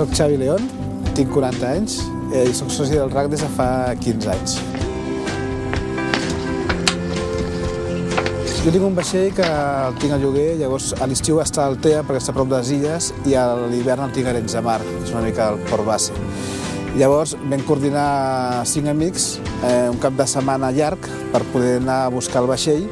Soc Xavi León, tinc 40 anys i soc soci del RAC des de fa 15 anys. Jo tinc un vaixell que el tinc a lloguer, llavors a l'estiu està a Altea perquè està a prop de les illes i a l'hivern el tinc a Arenys de Mar, és una mica el port base. Llavors vam coordinar 5 amics un cap de setmana llarg per poder anar a buscar el vaixell,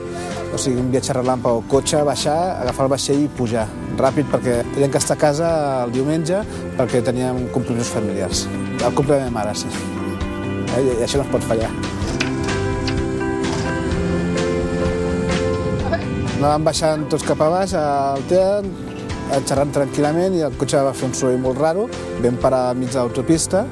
o sigui, un viatge relàmpago, cotxe, baixar, agafar el vaixell i pujar ràpid perquè teníem que estar a casa el diumenge perquè teníem compromisos familiars. El cumple de la meva mare, sí. I això no es pot fallar. Anàvem baixant tots cap a baix, a Altea, xerrant tranquil·lament i el cotxe va fer un soroll molt raro. Vam parar al mig de l'autopista,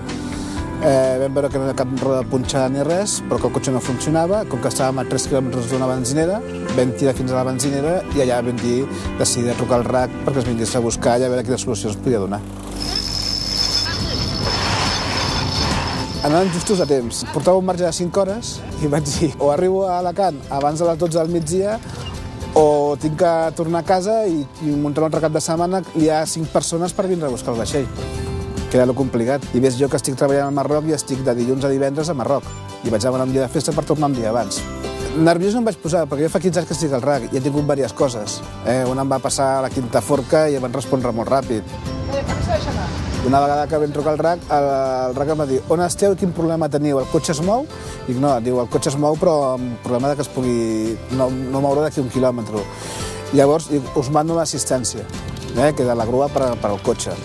vam veure que no hi havia cap roda punxada ni res, però que el cotxe no funcionava. Com que estàvem a 3 quilòmetres d'una benzinera, vam tirar fins a la benzinera i allà vam decidir trucar al RAC perquè es vingués a buscar i a veure quines solucions podia donar. Anàvem justos a temps. Portava un marge de 5 hores i vaig dir o arribo a Alacant abans de les 12 del migdia o tinc que tornar a casa i muntar un altre cap de setmana i hi ha 5 persones per vindre a buscar el vaixell, que era lo complicat. I ves jo que estic treballant al Marroc i estic de dilluns a divendres a Marroc i vaig demanar un dia de festa per tornar un dia abans. Nerviós no em vaig posar, perquè jo fa 15 anys que estic al RAC i he tingut diverses coses. Una em va passar a la Quinta Forca i em van respondre molt ràpid. Una vegada que vam trucar al RAC, el RAC em va dir on esteu i quin problema teniu, el cotxe es mou? Dic no, diu el cotxe es mou però amb problema que es pugui no moure d'aquí 1 quilòmetre. Llavors us mando l'assistència, que era la grua per al cotxe.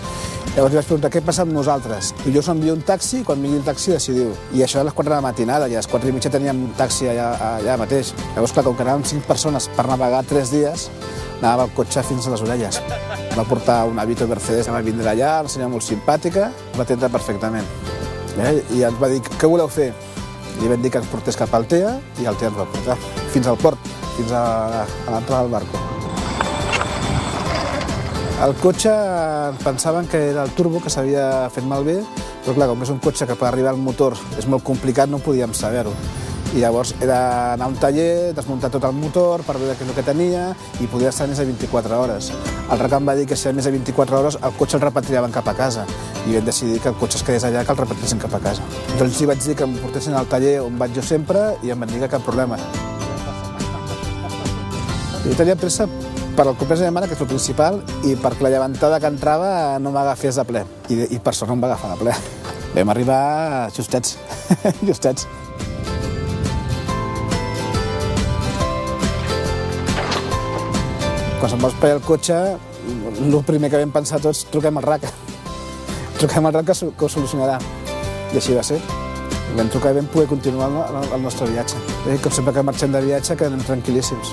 Llavors li vaig preguntar què passa amb nosaltres. I jo us envio un taxi i quan vingui el taxi decidiu. I això a les 4 de la matinada i a les 4 i mitja teníem un taxi allà mateix. Llavors, clar, com que anàvem 5 persones per navegar 3 dies, anava el cotxe fins a les orelles. Va portar una Vito Mercedes, va vindre allà, una senyora molt simpàtica, va atendre perfectament. I ens va dir, què voleu fer? Li vam dir que ens portés cap a Altea i Altea ens va portar fins al port, fins a l'entrada del barco. El cotxe pensaven que era el turbo, que s'havia fet malbé, però clar, com és un cotxe que per arribar al motor és molt complicat, no podíem saber-ho. I llavors era anar a un taller, desmuntar tot el motor per veure què és el que tenia i podia estar més de 24 hores. El RAC em va dir que si era més de 24 hores el cotxe el repatriaven cap a casa i vam decidir que el cotxe es quedés allà, que el repatriessin cap a casa. Jo els vaig dir que em portessin al taller on vaig jo sempre i em van dir que cap problema. Jo tenia pressa per al complex de mare, que és el principal, i perquè la llevantada que entrava no m'agafés de ple. I per sort no em va agafar de ple. Vam arribar justets, justets. Quan se'm va espaiar el cotxe, el primer que vam pensar tots, truquem al RAC. Truquem al RAC que ho solucionarà. I així va ser. Vam trucar i vam poder continuar el nostre viatge. Com sempre que marxem de viatge, quedem tranquil·líssims.